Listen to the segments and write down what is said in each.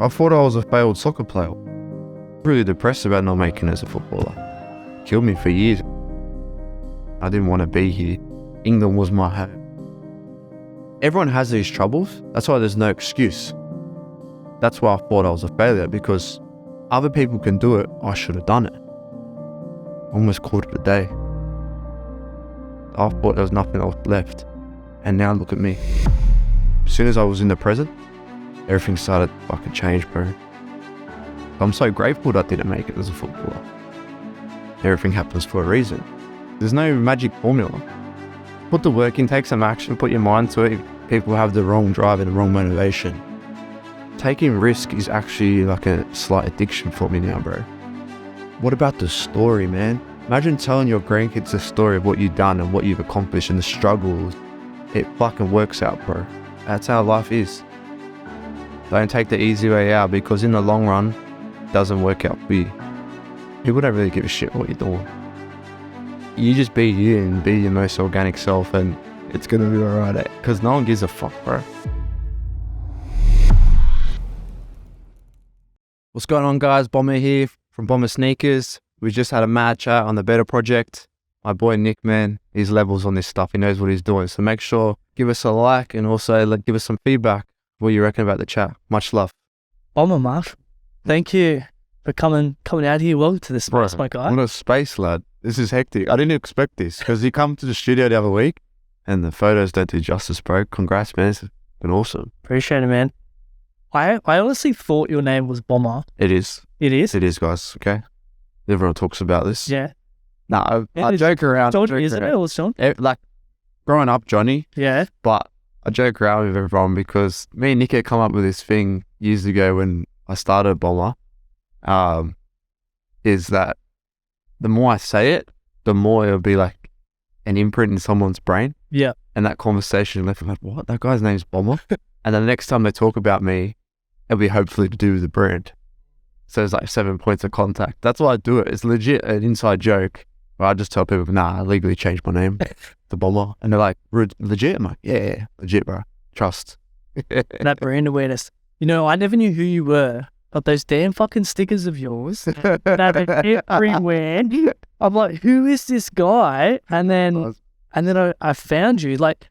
I thought I was a failed soccer player. Really depressed about not making it as a footballer. Killed me for years. I didn't want to be here. England was my home. Everyone has these troubles. That's why there's no excuse. That's why I thought I was a failure, because other people can do it. I should have done it. Almost called it a day. I thought there was nothing else left. And now look at me. As soon as I was in the present, everything started to fucking change, bro. I'm so grateful that I didn't make it as a footballer. Everything happens for a reason. There's no magic formula. Put the work in, take some action, put your mind to it. People have the wrong drive and the wrong motivation. Taking risk is actually like a slight addiction for me now, bro. What about the story, man? Imagine telling your grandkids the story of what you've done and what you've accomplished and the struggles. It fucking works out, bro. That's how life is. Don't take the easy way out, because in the long run, it doesn't work out for you. People don't really give a shit what you're doing. You just be you and be your most organic self, and it's gonna be alright, because no one gives a fuck, bro. What's going on, guys? Bombr here from Bombr Sneakers. We just had a mad chat on the Betar Project. My boy Nick, man, he's levels on this stuff. He knows what he's doing. So make sure, give us a like, and also give us some feedback. What you reckon about the chat? Much love. Bombr Marshall, thank you for coming out here. Welcome to the space, my guy. I'm a space lad. This is hectic. I didn't expect this, because he come to the studio the other week and the photos don't do justice, bro. Congrats, man. It's been awesome. Appreciate it, man. I honestly thought your name was Bombr. It is. It is? It is, guys. Okay. Everyone talks about this. Yeah. No, I joke around. Johnny, isn't it? Or John? Like, growing up, Johnny. Yeah. But I joke around with everyone, because me and Nick had come up with this thing years ago when I started Bombr. Is that the more I say it, the more it'll be like an imprint in someone's brain. Yeah. And that conversation left, I'm like, what? That guy's name's Bombr? And then the next time they talk about me, it'll be hopefully to do with the brand. So it's like 7 points of contact. That's why I do it. It's legit an inside joke where I just tell people, nah, I legally changed my name to Bombr. And they're like, legit? I'm like, yeah, legit, bro. Trust. That brand awareness. You know, I never knew who you were, but those damn fucking stickers of yours that are everywhere. I'm like, who is this guy? And then I found you. Like,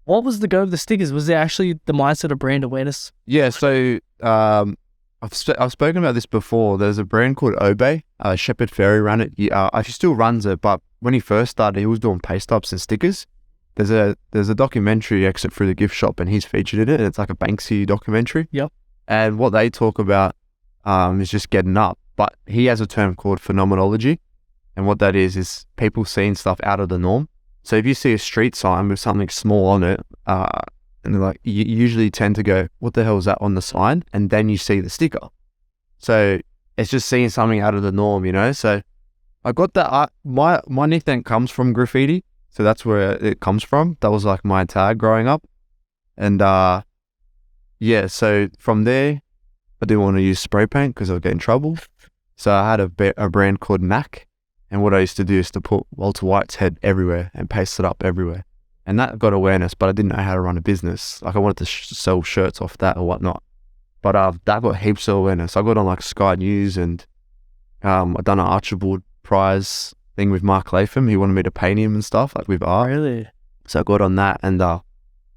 what was the go of the stickers? Was there actually the mindset of brand awareness? Yeah, so I've spoken about this before. There's a brand called Obey. Shepard Ferry ran it. He still runs it, but when he first started, he was doing paste ups and stickers. There's a documentary, Exit Through the Gift Shop, and he's featured in it. And it's like a Banksy documentary. Yep. And what they talk about is just getting up. But he has a term called phenomenology. And what that is people seeing stuff out of the norm. So if you see a street sign with something small on it, and they're like, you usually tend to go, what the hell is that on the sign? And then you see the sticker. So it's just seeing something out of the norm, you know? So I got that. My nickname comes from graffiti. So that's where it comes from. That was like my tag growing up. And yeah, so from there, I didn't want to use spray paint because I would get in trouble. So I had a brand called Mac. And what I used to do is to put Walter White's head everywhere and paste it up everywhere. And that got awareness, but I didn't know how to run a business. Like, I wanted to sell shirts off that or whatnot. But that got heaps of awareness. I got on like Sky News, and I done an Archibald Prize thing with Mark Latham. He wanted me to paint him and stuff, like with art. Really? So I got on that, and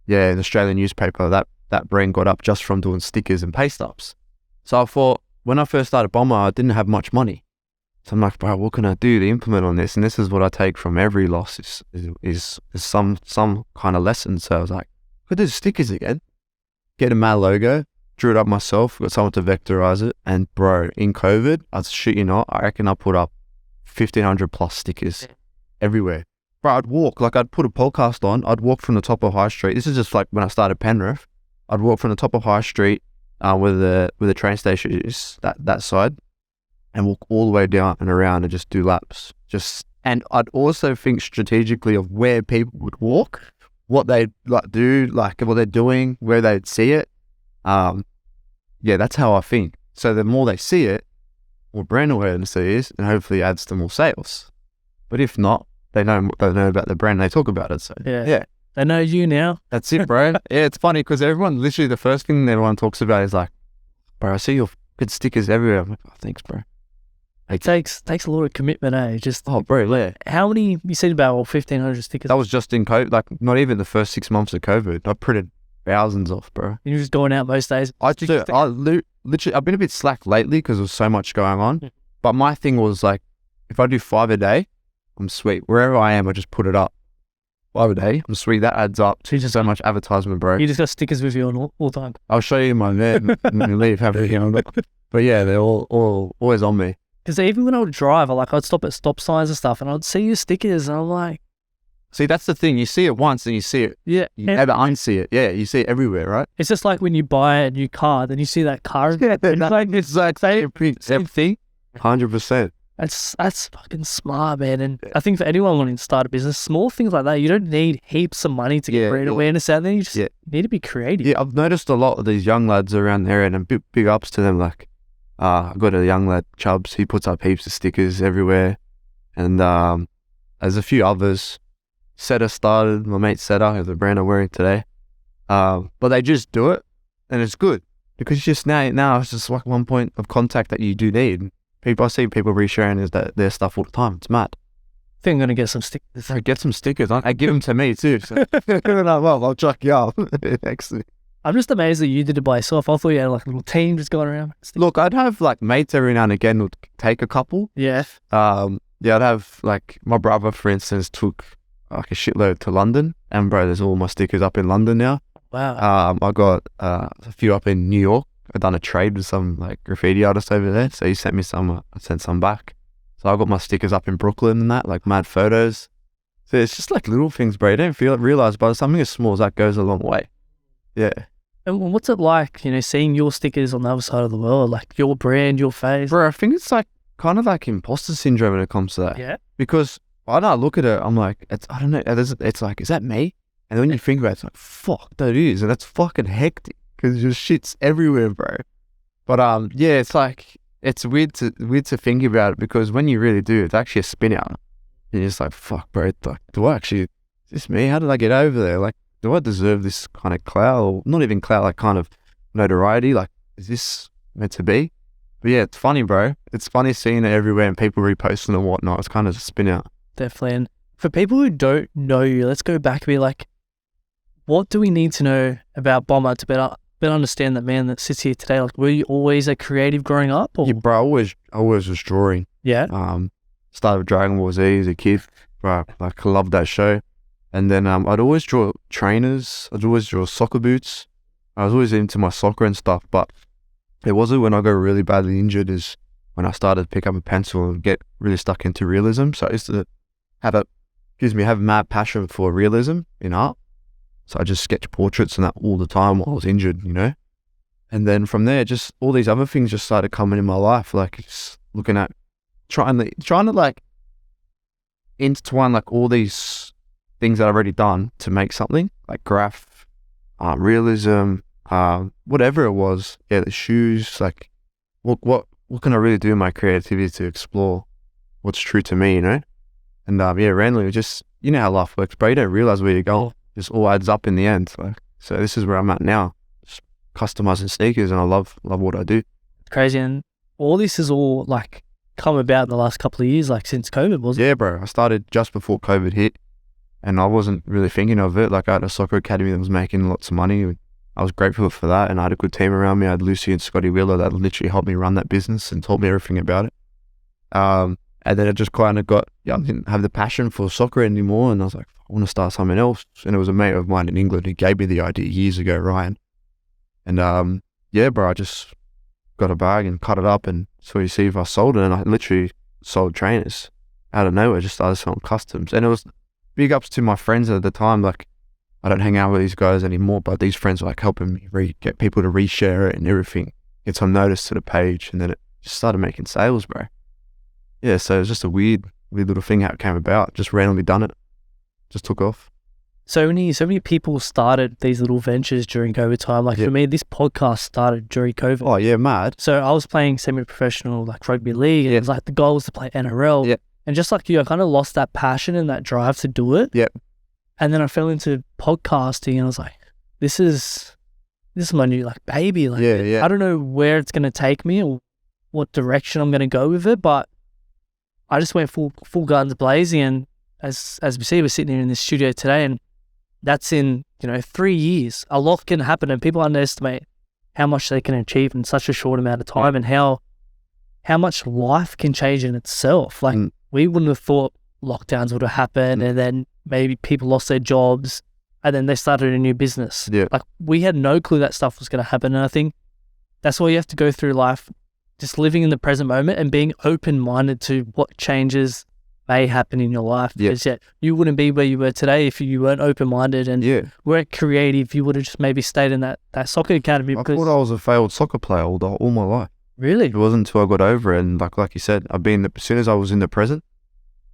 yeah, the Australian newspaper, that brand got up just from doing stickers and paste ups. So I thought, when I first started Bombr, I didn't have much money. So I'm like, bro, what can I do to implement on this? And this is what I take from every loss is some kind of lesson. So I was like, I could do stickers again. Get a mad logo, drew it up myself, got someone to vectorize it. And bro, in COVID, I shit you not, I reckon I put up 1,500 plus stickers everywhere. Bro, I'd put a podcast on, I'd walk from the top of High Street. This is just like when I started Penrith. I'd walk from the top of High Street where the train station is, that side, and walk all the way down and around and just do laps. And I'd also think strategically of where people would walk, what they'd like do, like what they're doing, where they'd see it. Yeah, that's how I think. So the more they see it, more brand awareness there is, and hopefully adds to more sales. But if not, they know about the brand, they talk about it. So yeah. They know you now. That's it, bro. Yeah, it's funny because literally the first thing everyone talks about is like, bro, I see your good stickers everywhere. I'm like, oh, thanks, bro. It takes a lot of commitment, eh? Just bro, yeah. how many? You said about 1,500 stickers. That was just in COVID, like not even the first 6 months of COVID. I printed thousands off, bro. You're just going out most days. Literally, I've been a bit slack lately because there's so much going on. But my thing was like, if I do 5 a day, I'm sweet. Wherever I am, I just put it up. 5 a day, I'm sweet. That adds up to so much advertisement, bro. You just got stickers with you all the time. I'll show you my van when you leave. But yeah, they're all always on me. Because even when I would drive, I'd stop at stop signs and stuff, and I'd see your stickers, and I'm like, see, that's the thing. You see it once, and you see it. Yeah. You never unsee it. Yeah, you see it everywhere, right? It's just like when you buy a new car, then you see that car. Yeah, it's like same thing. 100%. That's fucking smart, man. And I think for anyone wanting to start a business, small things like that, you don't need heaps of money to get brand awareness out there. You just need to be creative. Yeah, I've noticed a lot of these young lads around there, and big ups to them. Like, I've got a young lad, Chubbs. He puts up heaps of stickers everywhere, and there's a few others. Seta started, my mate Seta, the brand I'm wearing today. But they just do it, and it's good because it's just now it's just like one point of contact that you do need. I see people resharing their stuff all the time. It's mad. I think I'm gonna get some stickers. Get some stickers. I give them to me too. So. Well, I'll chuck you up. Excellent. I'm just amazed that you did it by yourself. I thought you had like a little team just going around. Look, I'd have like mates every now and again would take a couple. Yeah. I'd have like my brother, for instance, took like a shitload to London, and bro, there's all my stickers up in London now. Wow. I got a few up in New York. I've done a trade with some like graffiti artists over there, so he sent me some. I sent some back. So I got my stickers up in Brooklyn and that, like mad photos. So it's just like little things, bro. You don't realize, but something as small as that goes a long way. Yeah. And what's it like, seeing your stickers on the other side of the world, like your brand, your face? Bro, I think it's like kind of like imposter syndrome when it comes to that. Yeah. Because I look at it, I'm like, I don't know. It's like, is that me? And then when you think about it, it's like, fuck, that is, and that's fucking hectic. Because your shit's everywhere, bro. But yeah, it's like it's weird to think about it because when you really do, it's actually a spin out. And you're just like, fuck, bro. Like, is this me? How did I get over there? Like, do I deserve this kind of clout, or not even clout, like kind of notoriety? Like, is this meant to be? But yeah, it's funny, bro. It's funny seeing it everywhere and people reposting and whatnot. It's kind of a spin out. Definitely. And for people who don't know you, let's go back and be like, what do we need to know about Bombr to better understand that man that sits here today? Like, were you always a creative growing up? Or? Yeah, bro, I always was drawing. Yeah. Started with Dragon Ball Z as a kid. Bro, like, I loved that show. And then I'd always draw trainers. I'd always draw soccer boots. I was always into my soccer and stuff, but it wasn't when I got really badly injured is when I started to pick up a pencil and get really stuck into realism. So I used to have a mad passion for realism in art. So I just sketch portraits and that all the time while I was injured, And then from there, just all these other things just started coming in my life, like just looking at trying to like intertwine like all these things that I've already done to make something like graph, realism, whatever it was. Yeah, the shoes. Like, what can I really do in my creativity to explore what's true to me, And randomly, just how life works, bro. You don't realize where you're going. Just all adds up in the end. So this is where I'm at now, just customizing sneakers, and I love what I do. Crazy. And all this is all like come about in the last couple of years, like since COVID, wasn't it? Yeah, bro. I started just before COVID hit, and I wasn't really thinking of it. Like, I had a soccer academy that was making lots of money. I was grateful for that, and I had a good team around me. I had Lucy and Scotty Wheeler that literally helped me run that business and taught me everything about it. And then it just kind of I didn't have the passion for soccer anymore, and I was like, I want to start something else. And it was a mate of mine in England who gave me the idea years ago, Ryan. And yeah, bro, I just got a bag and cut it up and so you see if I sold it, and I literally sold trainers out of nowhere. Just started selling customs, and it was big ups to my friends at the time. Like, I don't hang out with these guys anymore, but these friends were like helping me get people to reshare it and everything, get some notice to the page, and then it just started making sales, bro. Yeah, so it was just a weird little thing how it came about. Just randomly done it. Just took off. So many people started these little ventures during COVID time. Like, for me, this podcast started during COVID. Oh yeah, mad. So I was playing semi-professional like rugby league, and it was like the goal was to play NRL. Yeah. And just like you, I kind of lost that passion and that drive to do it. Yep. And then I fell into podcasting, and I was like, this is this is my new like baby. Like, Yeah. I don't know where it's gonna take me or what direction I'm gonna go with it, but I just went full guns blazing. And as we see, we're sitting here in this studio today, and that's in 3 years. A lot can happen, and people underestimate how much they can achieve in such a short amount of time, and how much life can change in itself. Like we wouldn't have thought lockdowns would have happened, and then maybe people lost their jobs, and then they started a new business. Yeah. Like we had no clue that stuff was going to happen. And I think that's why you have to go through life, just living in the present moment and being open-minded to what changes may happen in your life. Because you wouldn't be where you were today if you weren't open-minded and weren't creative. You would have just maybe stayed in that soccer academy. I thought I was a failed soccer player all my life. Really? It wasn't until I got over it, and like you said, as soon as I was in the present,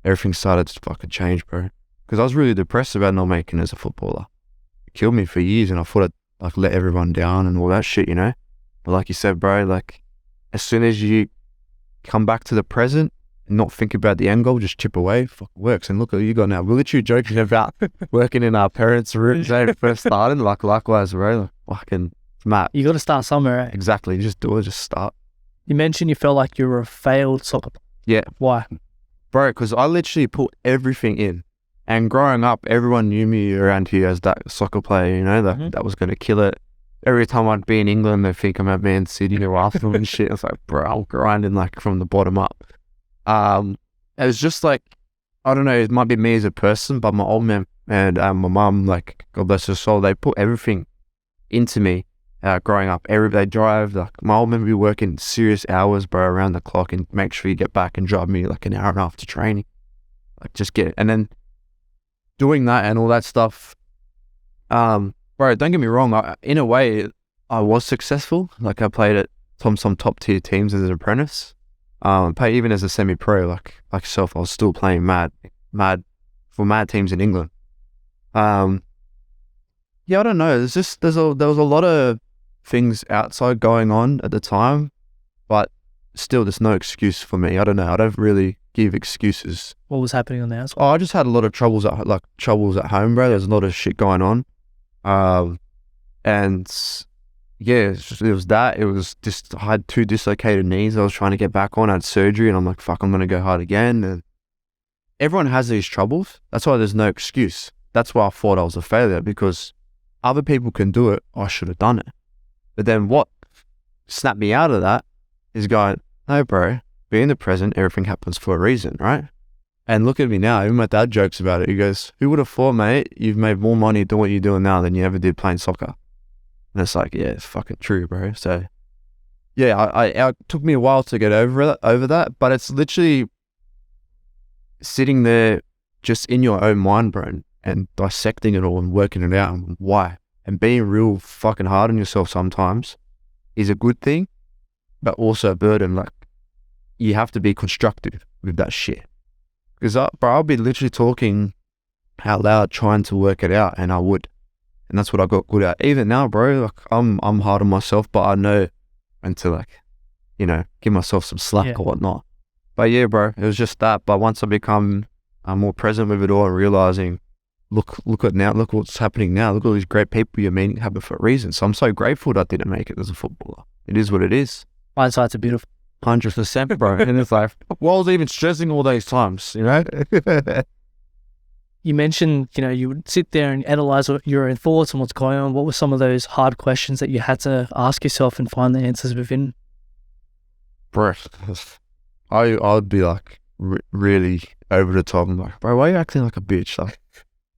everything started to fucking change, bro. Because I was really depressed about not making it as a footballer. It killed me for years, and I thought I'd like let everyone down and all that shit, But like you said, bro, like as soon as you come back to the present and not think about the end goal, just chip away, fucking works. And look at you got now. We're literally joking about working in our parents' rooms when we first started. Like likewise, bro. Like, fucking mad. You got to start somewhere, eh? Exactly. Just do it. Just start. You mentioned you felt like you were a failed soccer player. Yeah. Why? Bro, because I literally put everything in. And growing up, everyone knew me around here as that soccer player, that was going to kill it. Every time I'd be in England, they'd think I'm at Man City or Arsenal and shit. It's like, bro, I'm grinding like from the bottom up. It was just like, I don't know, it might be me as a person, but my old man and my mum, like, God bless her soul, they put everything into me. Growing up, they drive, like, my old man would be working serious hours, bro, around the clock, and make sure you get back and drive me like an hour and a half to training. Like, just get it. And then doing that and all that stuff, bro, don't get me wrong, in a way, I was successful. Like, I played at some top tier teams as an apprentice. Even as a semi-pro, like yourself, I was still playing mad for mad teams in England. I don't know. There was a lot of things outside going on at the time, but still, there's no excuse for me. I don't know. I don't really give excuses. What was happening on the outside? I just had a lot of troubles at home, bro. There's a lot of shit going on, and yeah, it was that. It was just, I had 2 dislocated knees. I was trying to get back on. I had surgery, and I'm like, fuck, I'm gonna go hard again. And everyone has these troubles. That's why there's no excuse. That's why I thought I was a failure, because other people can do it. I should have done it. But then what snapped me out of that is going, no, bro, be in the present. Everything happens for a reason, right? And look at me now. Even my dad jokes about it. He goes, who would have thought, mate, you've made more money doing what you're doing now than you ever did playing soccer? And it's like, yeah, it's fucking true, bro. So yeah, it took me a while to get over that, but it's literally sitting there just in your own mind, bro, and dissecting it all and working it out and why. And being real fucking hard on yourself sometimes is a good thing, but also a burden. Like, you have to be constructive with that shit. Because, bro, I'll be literally talking out loud trying to work it out, and I would. And that's what I got good at. Even now, bro, like, I'm hard on myself, but I know when to, like, give myself some slack or whatnot. But yeah, bro, it was just that. But once I become more present with it all and realizing, look at now, look what's happening now. Look at all these great people you're meeting happen for a reason. So I'm so grateful that I didn't make it as a footballer. It is what it is. Hindsight's a beautiful. 100%, bro. And it's like, why was I even stressing all those times, You mentioned, you would sit there and analyze your own thoughts and what's going on. What were some of those hard questions that you had to ask yourself and find the answers within? Bro, I would be like really over the top. I'm like, bro, why are you acting like a bitch? Like,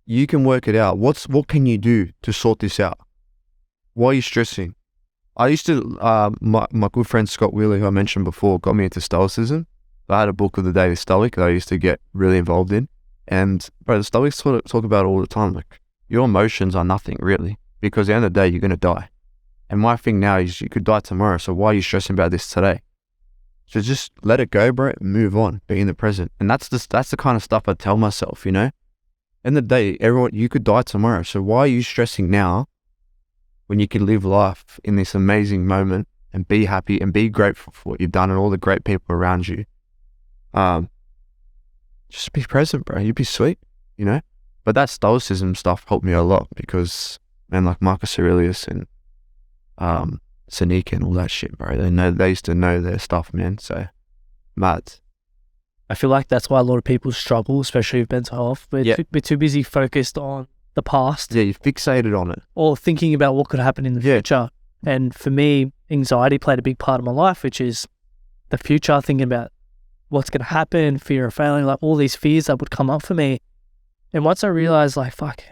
you can work it out. What can you do to sort this out? Why are you stressing? I used to, my good friend Scott Wheeler, who I mentioned before, got me into Stoicism. I had a book of the Daily Stoic that I used to get really involved in. And bro, the Stoics talk about it all the time. Like, your emotions are nothing really, because at the end of the day, you're going to die. And my thing now is you could die tomorrow. So why are you stressing about this today? So just let it go, bro. Move on. Be in the present. And that's the kind of stuff I tell myself, End of the day, you could die tomorrow. So why are you stressing now when you can live life in this amazing moment and be happy and be grateful for what you've done and all the great people around you? Just be present, bro. You'd be sweet, But that Stoicism stuff helped me a lot because, man, like Marcus Aurelius and Sanika and all that shit, bro. They used to know their stuff, man. So mad. I feel like that's why a lot of people struggle, especially with mental health. We're too busy focused on the past. Yeah, you're fixated on it. Or thinking about what could happen in the future. And for me, anxiety played a big part of my life, which is the future, thinking about what's going to happen, fear of failing, like all these fears that would come up for me. And once I realized, like, fuck,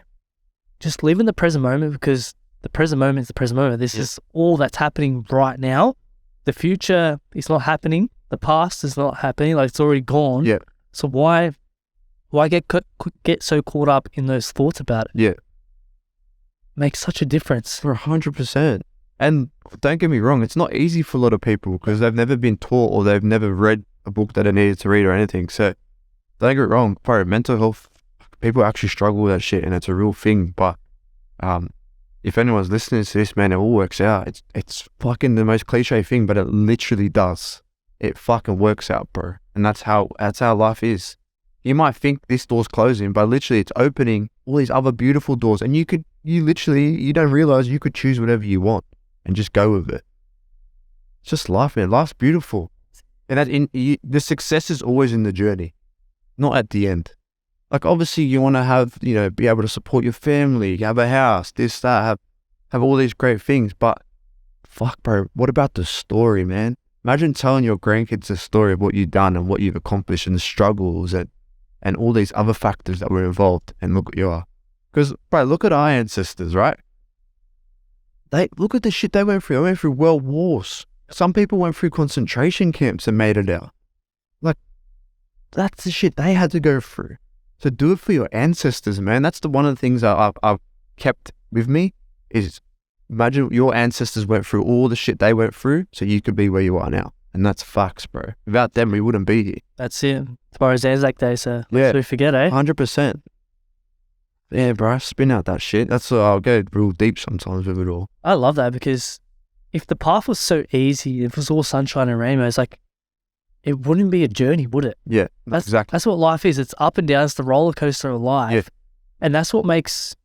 just live in the present moment, because the present moment is the present moment. This is all that's happening right now. The future is not happening. The past is not happening. Like, it's already gone. Yeah. So why get so caught up in those thoughts about it? Yeah. Makes such a difference. For 100%. And don't get me wrong, it's not easy for a lot of people because they've never been taught or they've never read a book that they needed to read or anything. So don't get it wrong, bro, mental health, people actually struggle with that shit and it's a real thing. But if anyone's listening to this, man, it all works out. It's fucking the most cliche thing, but it literally does. It fucking works out, bro. And that's how life is. You might think this door's closing, but literally it's opening all these other beautiful doors. And you don't realize you could choose whatever you want and just go with it. It's just life, man. Life's beautiful. And the success is always in the journey, not at the end. Like, obviously you want to have, be able to support your family, have a house, this, that, have all these great things. But fuck, bro, what about the story, man? Imagine telling your grandkids the story of what you've done and what you've accomplished and the struggles and all these other factors that were involved. And look what you are. Because, bro, look at our ancestors, right? Look at the shit they went through. They went through world wars. Some people went through concentration camps and made it out. Like, that's the shit they had to go through. So do it for your ancestors, man. That's one of the things I've kept with me is imagine your ancestors went through all the shit they went through so you could be where you are now. And that's facts, bro. Without them, we wouldn't be here. That's it. As far as Anzac Day, so we forget, eh? 100%. Yeah, bro, spin out that shit. That's I'll go real deep sometimes with it all. I love that because if the path was so easy, if it was all sunshine and rainbows, like, it wouldn't be a journey, would it? Yeah, exactly. That's what life is. It's up and down. It's the roller coaster of life. Yeah. And that's what makes,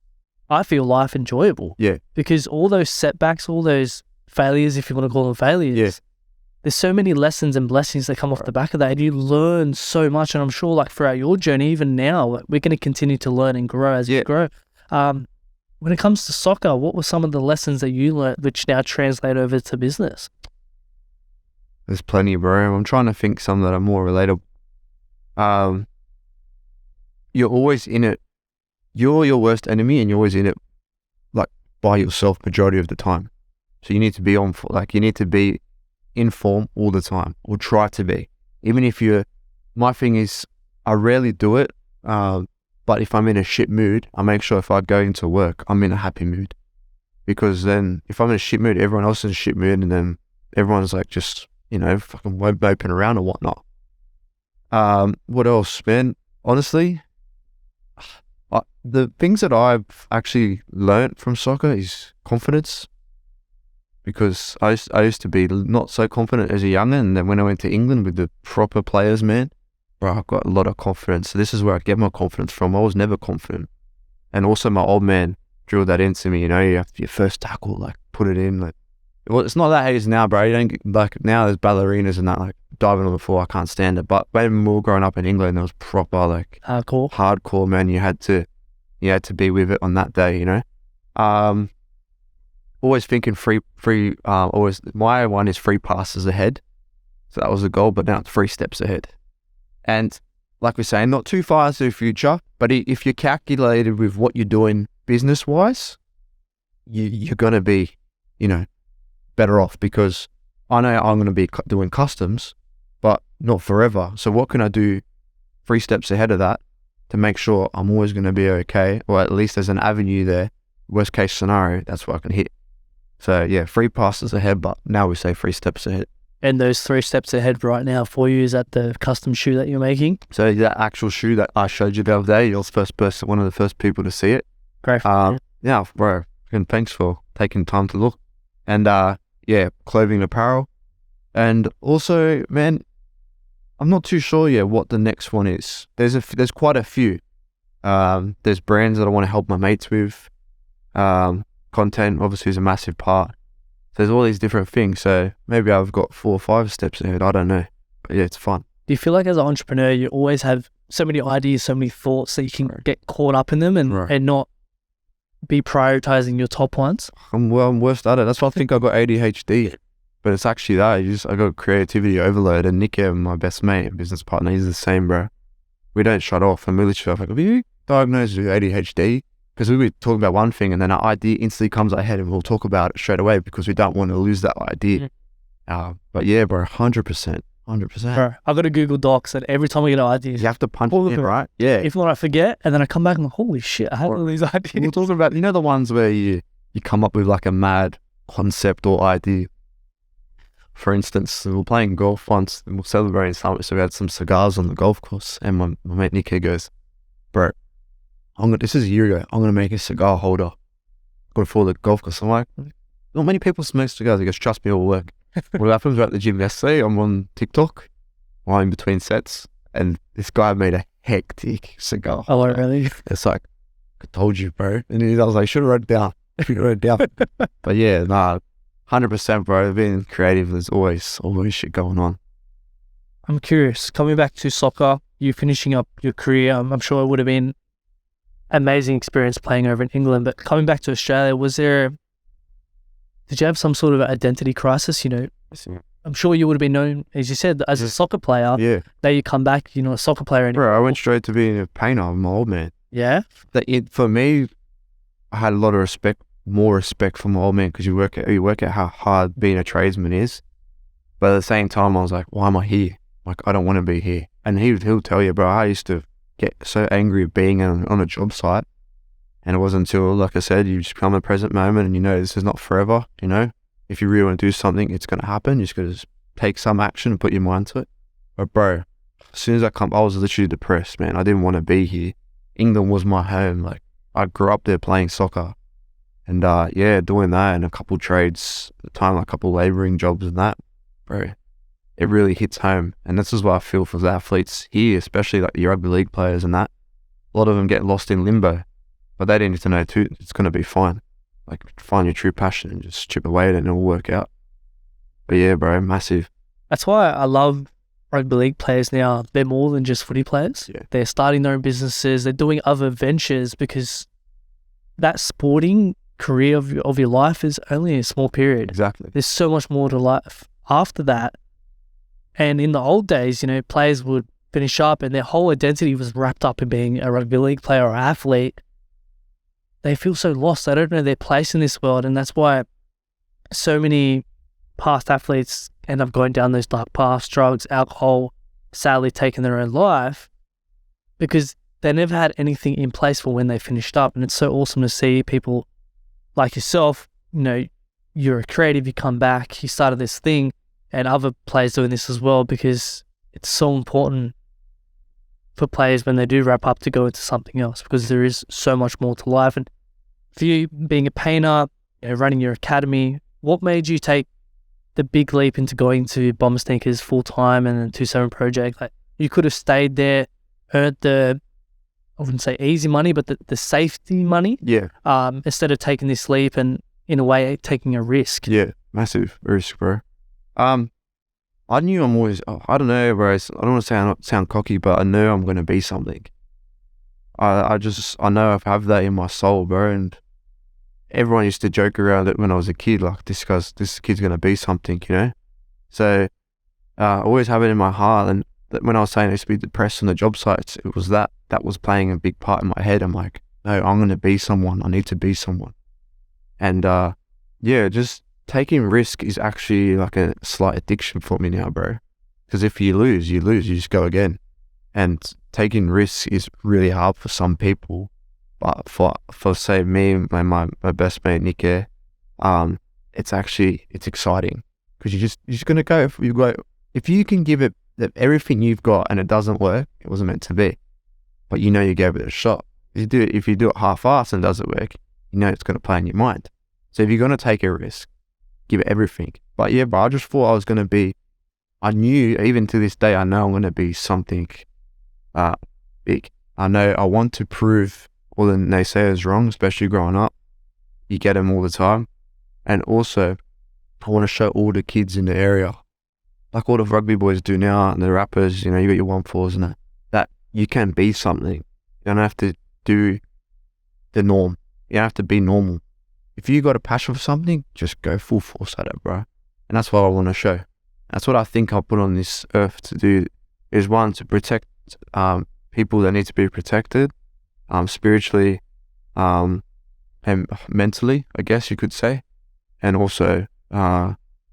I feel, life enjoyable. Yeah. Because all those setbacks, all those failures, if you want to call them failures, there's so many lessons and blessings that come off the back of that. And you learn so much. And I'm sure, like, throughout your journey, even now, we're going to continue to learn and grow as we grow. When it comes to soccer, what were some of the lessons that you learned which now translate over to business? There's plenty, bro. I'm trying to think some that are more relatable. You're always in it. You're your worst enemy and you're always in it, like, by yourself majority of the time. So you need to be you need to be in form all the time, or try to be. Even if my thing is, I rarely do it, but if I'm in a shit mood, I make sure if I go into work, I'm in a happy mood. Because then if I'm in a shit mood, everyone else is in a shit mood, and then everyone's like just, fucking moping around or whatnot. What else, man? Honestly, the things that I've actually learnt from soccer is confidence. Because I used to be not so confident as a young'un, and then when I went to England with the proper players, man, bro, I got a lot of confidence. So this is where I get my confidence from. I was never confident. And also my old man drilled that into me, you have your first tackle, like, put it in. Like, well, it's not that hazy now, bro. You don't get, like, now there's ballerinas and that, like, diving on the floor, I can't stand it. But when we were growing up in England, it was proper, like, hardcore, man. You had to be with it on that day, Always thinking always, my one is 3 passes ahead. So that was the goal, but now it's 3 steps ahead. And like we're saying, not too far into the future, but if you're calculated with what you're doing business-wise, you're going to be, better off, because I know I'm going to be doing customs, but not forever. So what can I do 3 steps ahead of that to make sure I'm always going to be okay, or at least there's an avenue there. Worst case scenario, that's what I can hit. So 3 passes ahead, but now we say 3 steps ahead. And those 3 steps ahead right now for you, is that the custom shoe that you're making? So that actual shoe that I showed you the other day, you're one of the first people to see it. Great. Yeah, bro. And thanks for taking time to look. And clothing and apparel. And also, man, I'm not too sure yet what the next one is. There's quite a few. There's brands that I want to help my mates with. Content obviously is a massive part. there's all these different things. So maybe I've got 4 or 5 steps ahead. I don't know. But yeah, it's fun. Do you feel like as an entrepreneur, you always have so many ideas, so many thoughts that you can get caught up in them and not be prioritizing your top ones? I'm worst at it. That's why I think I got ADHD. But it's actually that. I got creativity overload. And Nick, my best mate and business partner, he's the same, bro. We don't shut off. And we literally like, are you diagnosed with ADHD? Because we be talking about one thing and then our idea instantly comes ahead and we'll talk about it straight away because we don't want to lose that idea. But yeah, bro, 100%. 100%. Bro, I've got a Google Docs and every time I get an idea, You have to punch it in, right? Yeah. if not, I forget. And then I come back and I'm like, holy shit, I had all these ideas. We're talking about, the ones where you come up with like a mad concept or idea. For instance, we were playing golf once and we're celebrating something, so we had some cigars on the golf course. And my mate Nick here goes, bro, this is a year ago, I'm going to make a cigar holder. Go for the golf course. I'm like, not many people smoke cigars. He goes, trust me, it'll work. What happens, we're at the gym yesterday, I'm on TikTok while in between sets, and this guy made a hectic cigar. Oh, really? It's like, I told you, bro. And I was like, should have wrote it down. But yeah, 100%, bro. Being creative, there's always shit going on. I'm curious, coming back to soccer, you finishing up your career, I'm sure it would have been amazing experience playing over in England, but coming back to Australia, did you have some sort of identity crisis? I'm sure you would have been known, as you said, as a soccer player. Yeah. Now you come back, you're not a soccer player anymore. Bro, I went straight to being a painter. I'm an old man. Yeah? For me, I had a lot of more respect for my old man because you work out how hard being a tradesman is. But at the same time, I was like, why am I here? Like, I don't want to be here. And he'll tell you, bro, I used to get so angry at being on a job site. And it wasn't until, like I said, you just become a present moment and this is not forever, If you really want to do something, it's going to happen. You just got to take some action and put your mind to it. But bro, as soon as I was literally depressed, man. I didn't want to be here. England was my home. Like, I grew up there playing soccer. And doing that and a couple trades at the time, like a couple labouring jobs and that, bro, it really hits home. And this is what I feel for the athletes here, especially like the rugby league players and that. A lot of them get lost in limbo. But they need to know too, it's going to be fine. Like, find your true passion and just chip away at it and it'll work out. But yeah, bro, massive. That's why I love rugby league players now. They're more than just footy players. Yeah. They're starting their own businesses. They're doing other ventures because that sporting career of your life is only a small period. Exactly. There's so much more to life after that. And in the old days, players would finish up and their whole identity was wrapped up in being a rugby league player or athlete. They feel so lost. They don't know their place in this world. And that's why so many past athletes end up going down those dark paths, drugs, alcohol, sadly taking their own life, because they never had anything in place for when they finished up. And it's so awesome to see people like yourself, you're a creative, you come back, you started this thing, and other players doing this as well, because it's so important for players when they do wrap up to go into something else, because there is so much more to life. And for you, being a painter, running your academy, what made you take the big leap into going to Bombr Sneakers full-time and then 27 Project? Like, you could have stayed there, earned the, I wouldn't say easy money, but the safety money. Yeah. Instead of taking this leap and, in a way, taking a risk. Yeah, massive risk, bro. I knew I'm always, I don't know, bro. I don't want to sound cocky, but I know I'm going to be something. I know I have that in my soul, bro. And everyone used to joke around it when I was a kid, like, this kid's going to be something, So I always have it in my heart. And when I was saying I used to be depressed on the job sites, it was that was playing a big part in my head. I'm like, no, I'm going to be someone. I need to be someone. And just taking risk is actually like a slight addiction for me now, bro. Because if you lose, you just go again. And taking risks is really hard for some people. But for say me and my best mate Nick here, it's exciting. Because you're just gonna go. If you can give it everything you've got and it doesn't work, it wasn't meant to be. But you gave it a shot. If you do it half-assed and it doesn't work, it's gonna play in your mind. So if you're gonna take a risk, give it everything. But yeah, bro, I just thought I was gonna be. I knew, even to this day, I know I'm gonna be something big. I know I want to prove all the naysayers wrong, especially growing up. You get them all the time. And also, I want to show all the kids in the area, like all the rugby boys do now, and the rappers, you know, you got your 1-4s and that you can be something. You don't have to do the norm. You don't have to be normal. If you got a passion for something, just go full force at it, bro. And that's what I want to show. That's what I think I put on this earth to do, is one, to protect people that need to be protected, spiritually, and mentally, I guess you could say, and also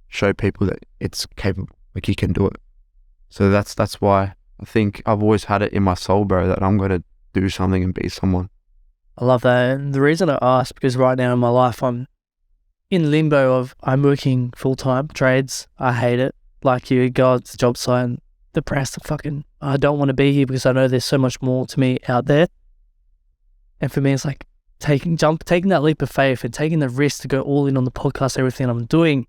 show people that it's capable, like you can do it. So that's why I think I've always had it in my soul, bro, that I'm going to do something and be someone. I love that. And the reason I ask, because right now in my life, I'm in limbo of I'm working full-time trades. I hate it. Like you go to the job site and depressed. I don't want to be here because I know there's so much more to me out there. And for me, it's like taking that leap of faith and taking the risk to go all in on the podcast, everything I'm doing.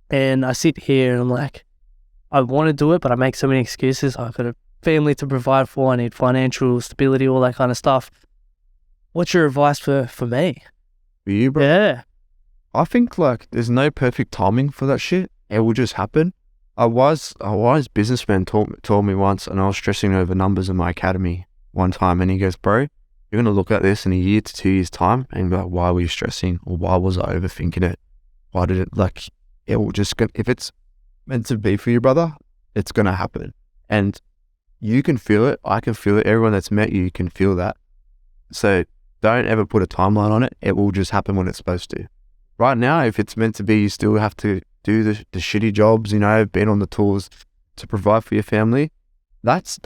And I sit here and I'm like, I want to do it, but I make so many excuses. I've got a family to provide for. I need financial stability, all that kind of stuff. What's your advice for me? For you, bro? Yeah. I think like there's no perfect timing for that shit. It will just happen. A wise businessman told me once, and I was stressing over numbers in my academy one time, and he goes, bro, you're going to look at this in a year to 2 years time and be like, why were you stressing? Or why was I overthinking it? Why did it, like, it will just, if it's meant to be for you, brother, it's going to happen. And you can feel it. I can feel it. Everyone that's met you can feel that. So don't ever put a timeline on it. It will just happen when it's supposed to. Right now, if it's meant to be, you still have to do the shitty jobs, you know, being on the tours to provide for your family. That's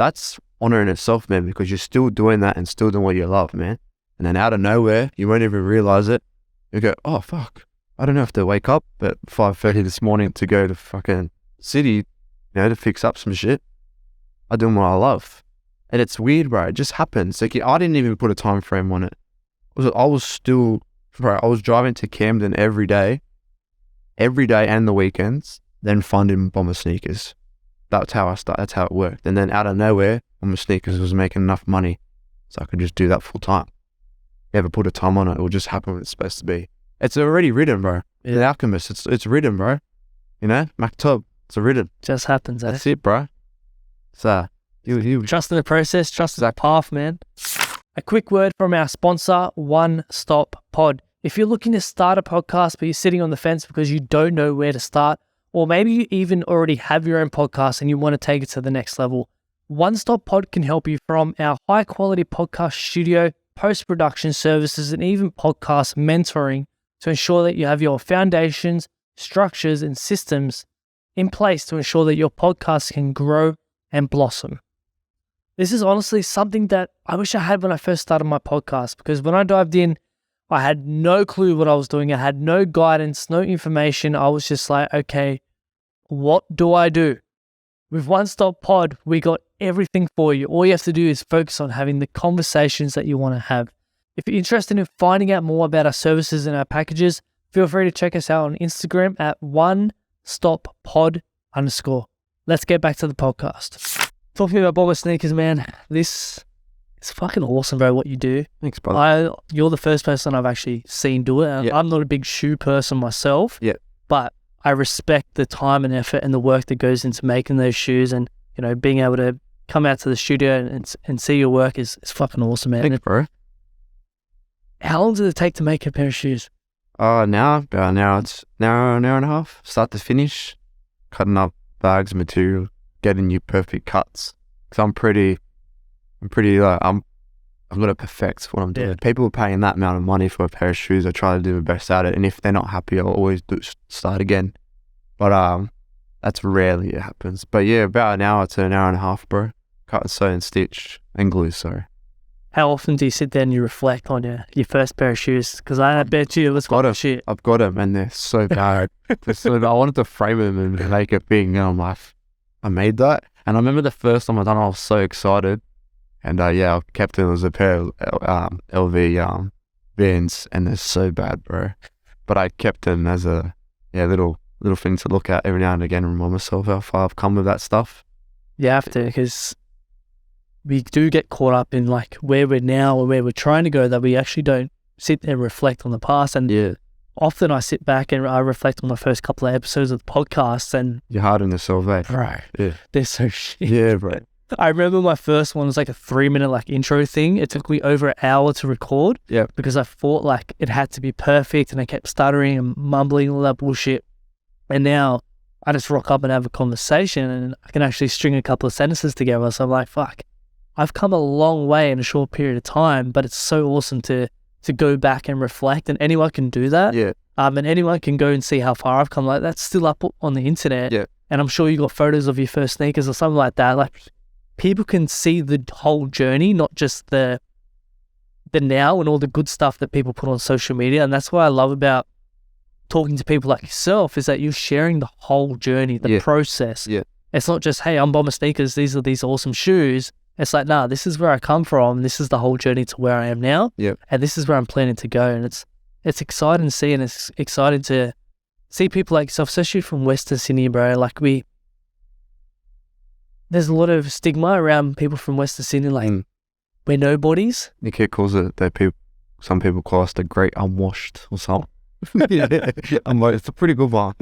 honor in itself, man, because you're still doing that and still doing what you love, man. And then out of nowhere, you won't even realize it. You go, oh, fuck. I don't have to wake up at 5:30 this morning to go to fucking city, you know, to fix up some shit. I'm doing what I love. And it's weird, bro. It just happens. Like, I didn't even put a time frame on it. I was driving to Camden every day and the weekends, then funding Bombr sneakers. That's how I started. That's how it worked. And then out of nowhere, Bombr sneakers was making enough money so I could just do that full time. Never put a time on it. It will just happen when it's supposed to be. It's already written, bro. Yeah. The Alchemist. It's written, bro. You know, Maktub. It's written. Just happens. That's it, bro. So you trust in the process. Trust in the path, man. A quick word from our sponsor, One Stop Pod. If you're looking to start a podcast, but you're sitting on the fence because you don't know where to start, or maybe you even already have your own podcast and you want to take it to the next level, One Stop Pod can help you from our high quality podcast studio, post-production services, and even podcast mentoring to ensure that you have your foundations, structures, and systems in place to ensure that your podcast can grow and blossom. This is honestly something that I wish I had when I first started my podcast, because when I dived in, I had no clue what I was doing. I had no guidance, no information. I was just like, okay, what do I do? With One Stop Pod, we got everything for you. All you have to do is focus on having the conversations that you want to have. If you're interested in finding out more about our services and our packages, feel free to check us out on Instagram at onestoppod_. Let's get back to the podcast. Talking about Bombr sneakers, man, this is fucking awesome, bro, what you do. Thanks, brother. You're the first person I've actually seen do it. Yep. I'm not a big shoe person myself, but I respect the time and effort and the work that goes into making those shoes, and, you know, being able to come out to the studio and see your work is fucking awesome, man. Thanks, bro. How long does it take to make a pair of shoes? Now it's an hour and a half, start to finish, cutting up bags of material, getting you perfect cuts. Cause I'm pretty I'm gonna perfect what I'm doing. Yeah. People are paying that amount of money for a pair of shoes. I try to do my best at it, and if they're not happy, I'll always start again. But that's rarely it happens. But yeah, about an hour to an hour and a half, bro. Cut and sew and stitch and glue. Sorry. How often do you sit there and you reflect on your first pair of shoes? Because I bet you, let's go shit. I've got them, and they're so bad. I wanted to frame them and make a thing, and I'm like, I made that. And I remember the first time I done it, I was so excited. And I kept them as a pair of LV Vans, and they're so bad, bro. But I kept them as a little thing to look at every now and again and remind myself how far I've come with that stuff. You have to, because we do get caught up in like where we're now or where we're trying to go, that we actually don't sit there and reflect on the past. And often I sit back and I reflect on my first couple of episodes of the podcast, and You're hard on yourself, eh? bro, Yeah. they're so shit. Yeah, bro. I remember my first one was like a 3-minute like intro thing. It took me over an hour to record. Yeah. Because I thought like it had to be perfect, and I kept stuttering and mumbling all that bullshit. And now I just rock up and have a conversation, and I can actually string a couple of sentences together. So I'm like, fuck, I've come a long way in a short period of time, but it's so awesome to go back and reflect, and anyone can do that. Yeah. And anyone can go and see how far I've come. Like, that's still up on the internet. Yeah. And I'm sure you got photos of your first sneakers or something like that. Like, people can see the whole journey, not just the now and all the good stuff that people put on social media. And that's what I love about talking to people like yourself, is that you're sharing the whole journey, the process. Yeah. It's not just, hey, I'm Bombr Sneakers, these are these awesome shoes. It's like, nah, this is where I come from. This is the whole journey to where I am now. Yeah. And this is where I'm planning to go. And it's exciting to see, and it's exciting to see people like yourself, especially from Western Sydney, bro. Like, there's a lot of stigma around people from Western Sydney, like, we're nobodies. Nick calls it some people call us the great unwashed or something. I'm like, it's a pretty good one.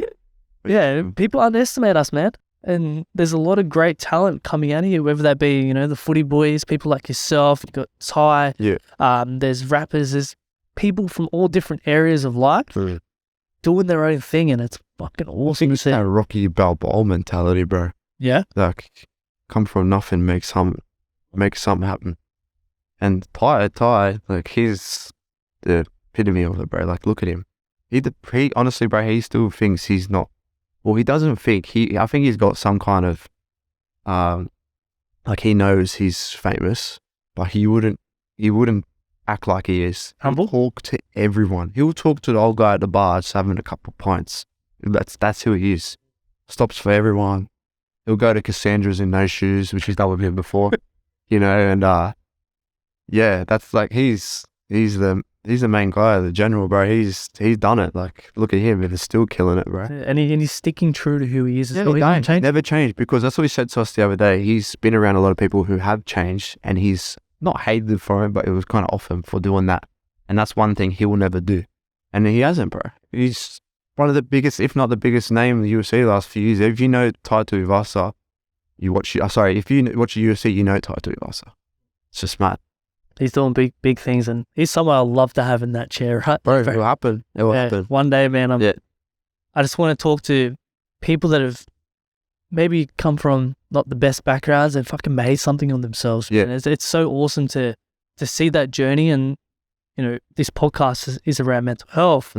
Yeah, people underestimate us, man. And there's a lot of great talent coming out of here, whether that be, the footy boys, people like yourself, you've got Ty, there's rappers, there's people from all different areas of life doing their own thing, and it's fucking awesome. It's that Rocky Balboa mentality, bro. Yeah. Like, come from nothing, make something happen. And Ty, like, he's the epitome of it, bro. Like, look at him. He honestly, bro, he still thinks he's not. Well, he doesn't think. I think he's got some kind of, like, he knows he's famous, but he wouldn't act like he is. Humble? He'll talk to everyone. He'll talk to the old guy at the bar just having a couple of pints. That's who he is. Stops for everyone. He'll go to Cassandra's in no shoes, which he's done with him before, and yeah, that's like, he's the main guy, the general, bro. He's done it. Like, look at him, and he's still killing it, bro. And he's sticking true to who he is. He never changed, because that's what he said to us the other day. He's been around a lot of people who have changed, and he's not hated for him, but it was kind of off him for doing that. And that's one thing he will never do. And he hasn't, bro. He's one of the biggest, if not the biggest name in the UFC the last few years. If you know Tai Tuivasa, if you watch UFC, you know Tai Tuivasa. It's just mad. He's doing big things, and he's someone I love to have in that chair, right? Bro, it will happen. It will happen. One day, man, I just want to talk to people that have maybe come from not the best backgrounds and fucking made something on themselves. Yeah. Man. It's so awesome to see that journey, and, this podcast is around mental health.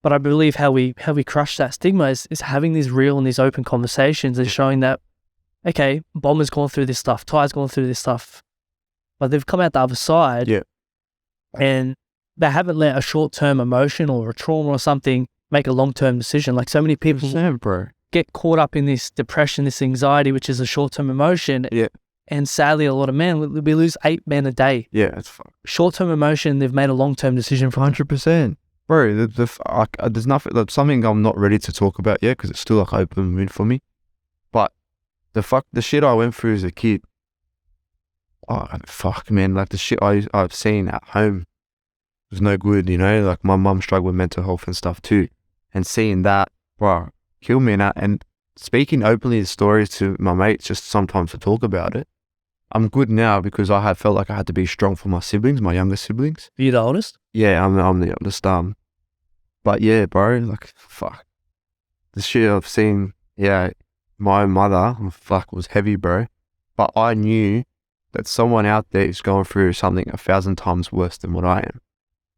But I believe how we crush that stigma is having these real and these open conversations and showing that, okay, Bomber's gone through this stuff, Ty's gone through this stuff, but they've come out the other side, and they haven't let a short-term emotion or a trauma or something make a long-term decision. Like, so many people get caught up in this depression, this anxiety, which is a short-term emotion. Yeah. And sadly, a lot of men, we lose 8 men a day. Yeah, it's fucked. Short-term emotion, they've made a long-term decision for 100%. Bro, there's nothing, that's something I'm not ready to talk about yet, because it's still like open wound for me. But the shit I went through as a kid, man, like the shit I've seen at home was no good, like my mum struggled with mental health and stuff too. And seeing that, bro, killed me. And speaking openly the stories to my mates, just sometimes to talk about it, I'm good now, because I had felt like I had to be strong for my siblings, my younger siblings. Are you the oldest? Yeah, I'm the oldest. But yeah, bro, like, fuck. The shit I've seen, my mother, was heavy, bro. But I knew that someone out there is going through something 1,000 times worse than what I am.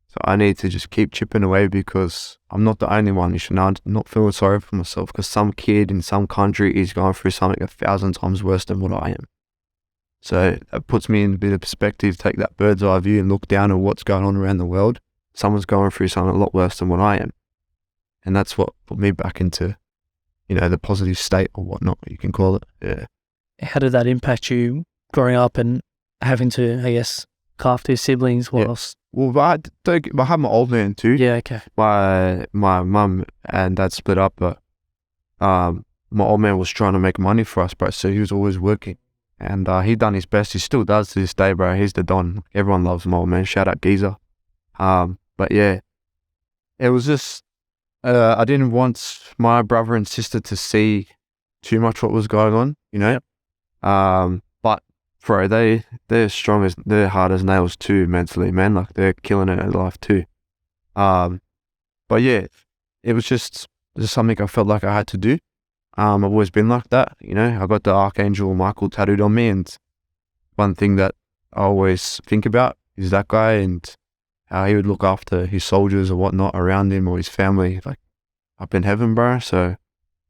So I need to just keep chipping away, because I'm not the only one. You should not feel sorry for myself, because some kid in some country is going through something 1,000 times worse than what I am. So that puts me in a bit of perspective, take that bird's eye view and look down at what's going on around the world. Someone's going through something a lot worse than what I am. And that's what put me back into, the positive state or whatnot, you can call it. Yeah. How did that impact you growing up and having to, I guess, look after your siblings? What else? Well, I had my old man too. Yeah, okay. My mum and dad split up, but my old man was trying to make money for us, bro. So he was always working. And he done his best. He still does to this day, bro. He's the Don. Everyone loves my old man. Shout out Geezer. But yeah, it was just I didn't want my brother and sister to see too much what was going on, you know. But bro, they're strong as they're hard as nails too mentally, man. Like they're killing it in life too. But yeah, it was just something I felt like I had to do. I've always been like that, you know. I got the Archangel Michael tattooed on me, and one thing that I always think about is that guy and how he would look after his soldiers or whatnot around him or his family, like up in heaven, bro. So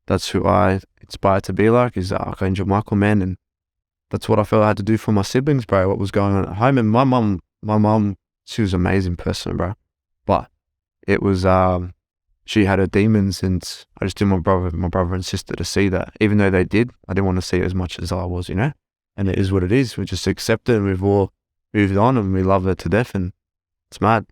that's who I aspire to be like, is the Archangel Michael, man. And that's what I felt I had to do for my siblings, bro. What was going on at home, and my mum, she was an amazing person, bro. But it was she had her demons, and I just didn't want my brother and sister to see that. Even though they did, I didn't want to see it as much as I was, you know. And it is what it is. We just accept it, and we've all moved on, and we love her to death, and it's mad.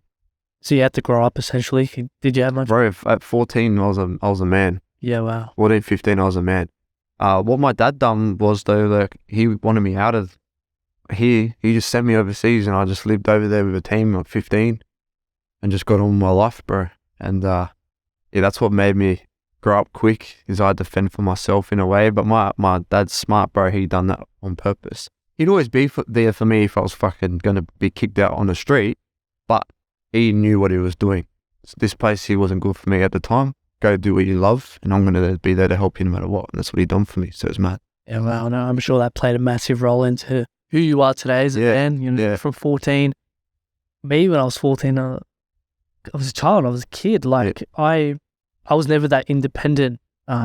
So you had to grow up essentially. Did you have much? Bro, at 14, I was a man. Yeah, wow. 14, 15, I was a man. What my dad done was though, like he wanted me out of here. He just sent me overseas, and I just lived over there with a team of 15, and just got on with my life, bro. And yeah, that's what made me grow up quick, is I had to fend for myself in a way. But my dad's smart, bro. He done that on purpose. He'd always be there for me if I was fucking gonna be kicked out on the street, but he knew what he was doing. This place, he wasn't good for me at the time. Go do what you love, and I'm gonna be there to help you no matter what. And that's what he done for me. So it's mad. Yeah, well, no, I'm sure that played a massive role into who you are today as a man. You know, from 14. Me, when I was 14, I was a child. I was a kid. Like I was never that independent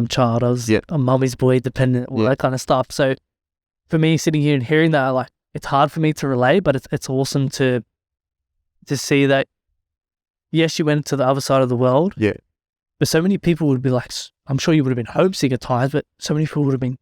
child. I was a mummy's boy, dependent, all that kind of stuff. So for me, sitting here and hearing that, like, it's hard for me to relate, but it's awesome to see that. Yes, you went to the other side of the world. Yeah. But so many people would be like, I'm sure you would have been homesick at times, but so many people would have been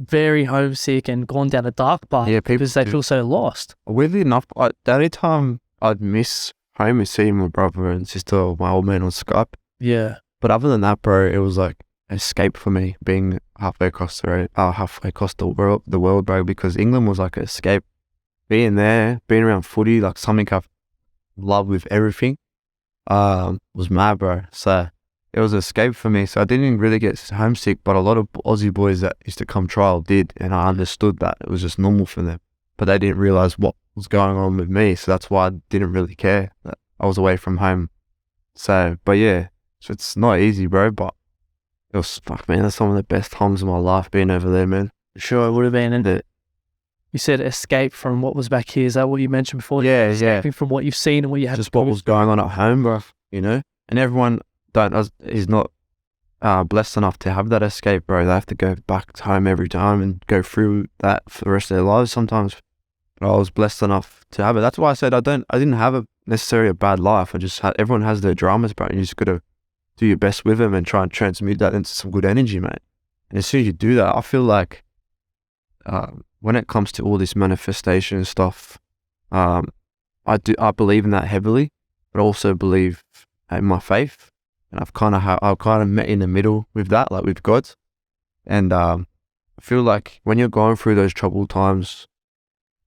very homesick and gone down a dark path because they feel so lost. Weirdly enough, the only time I'd miss home is seeing my brother and sister or my old man on Skype. Yeah. But other than that, bro, it was like escape for me, being halfway across the world, bro, because England was like an escape. Being there, being around footy, like something I've loved with everything, was mad, bro. So it was an escape for me. So I didn't really get homesick, but a lot of Aussie boys that used to come trial did, and I understood that. It was just normal for them. But they didn't realise what was going on with me, so that's why I didn't really care that I was away from home. So, but yeah, so it's not easy, bro, but it was, fuck, man, that's some of the best times of my life being over there, man. Sure, it would have been. And you said escape from what was back here. Is that what you mentioned before? Yeah, Escaping from what you've seen and what you had. Just what was going on at home, bro, you know? And everyone is not blessed enough to have that escape, bro. They have to go back home every time and go through that for the rest of their lives sometimes. But I was blessed enough to have it. That's why I said I didn't have necessarily a bad life. I just had, everyone has their dramas, bro. And you just got to do your best with them and try and transmute that into some good energy, mate. And as soon as you do that, I feel like when it comes to all this manifestation and stuff, I believe in that heavily, but I also believe in my faith. And I've kind of met in the middle with that, like with God. And I feel like when you're going through those troubled times,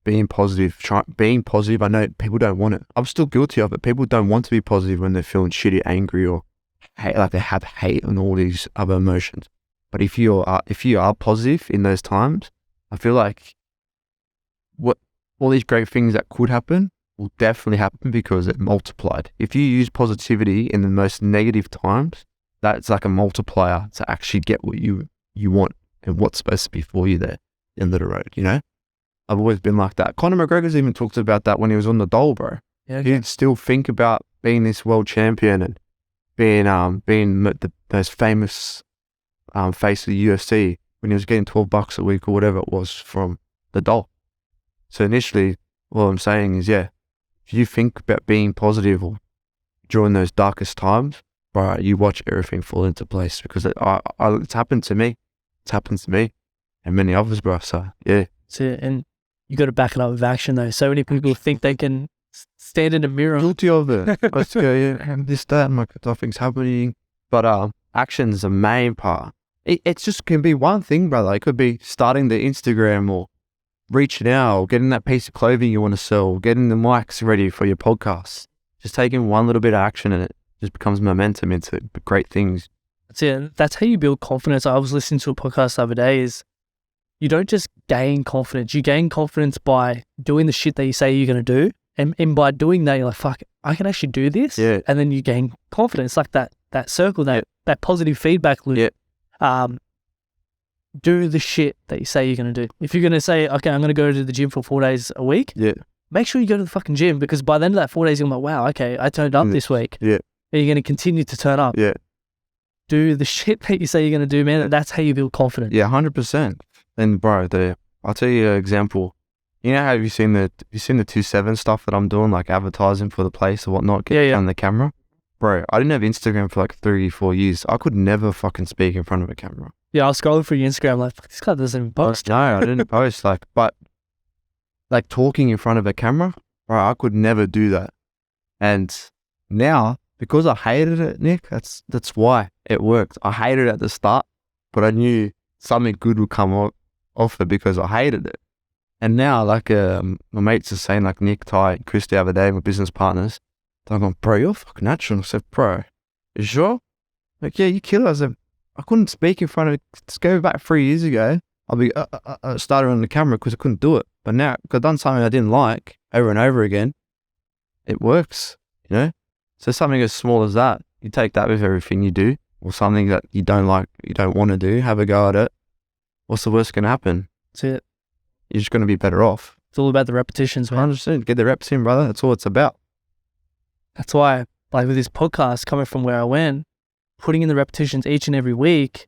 being positive, I know people don't want it. I'm still guilty of it. People don't want to be positive when they're feeling shitty, angry, or hate, like they have hate and all these other emotions. But if you are positive in those times, I feel like all these great things that could happen will definitely happen because it multiplied. If you use positivity in the most negative times, that's like a multiplier to actually get what you want and what's supposed to be for you there at the end of the road, you know? I've always been like that. Conor McGregor's even talked about that when he was on the dole, bro. Yeah, okay. He'd still think about being this world champion and being the most famous face of the UFC when he was getting $12 a week or whatever it was from the dole. So initially, what I'm saying is, yeah, if you think about being positive or during those darkest times, bro, you watch everything fall into place because it's happened to me. It's happened to me and many others, bro. So, yeah. And you got to back it up with action, though. So many people think they can stand in a mirror. Guilty of it. Let's go, yeah, and this, that, and like, nothing's happening. But action's the main part. It just can be one thing, brother. It could be starting the Instagram or reaching out or getting that piece of clothing you want to sell, getting the mics ready for your podcast. Just taking one little bit of action in it. just becomes momentum into great things. That's it. That's how you build confidence. I was listening to a podcast the other day is you don't just gain confidence. You gain confidence by doing the shit that you say you're going to do. And by doing that, you're like, fuck, I can actually do this. Yeah. And then you gain confidence, like that circle, that positive feedback loop. Yeah. Do the shit that you say you're going to do. If you're going to say, okay, I'm going to go to the gym for 4 days a week. Yeah. Make sure you go to the fucking gym, because by the end of that 4 days, you're like, wow, okay, I turned up this week. Yeah. And you're going to continue to turn up. Yeah. Do the shit that you say you're going to do, man. And that's how you build confidence. Yeah, 100%. And bro, I'll tell you an example. You know how you seen the 2/7 stuff that I'm doing, like advertising for the place or whatnot, on the camera? Bro, I didn't have Instagram for like 3-4 years. I could never fucking speak in front of a camera. Yeah, I was scrolling through your Instagram like, fuck, this guy doesn't even post. No, I didn't post. But talking in front of a camera, bro, I could never do that. And now, because I hated it, Nick, that's why it worked. I hated it at the start, but I knew something good would come off it because I hated it. And now, like, my mates are saying, like Nick, Ty, and Chris the other day, my business partners, they're going, bro, you're fucking natural. I said, bro, you sure? Like, yeah, you killed it. I said, I couldn't speak in front of, let's go back 3 years ago. I'll be, started on the camera because I couldn't do it. But now, because I've done something I didn't like over and over again, it works, you know? So something as small as that, you take that with everything you do, or something that you don't like, you don't want to do, have a go at it. What's the worst going to happen? That's it. You're just going to be better off. It's all about the repetitions, man. 100%. Get the reps in, brother. That's all it's about. That's why, like with this podcast, coming from where I went, putting in the repetitions each and every week,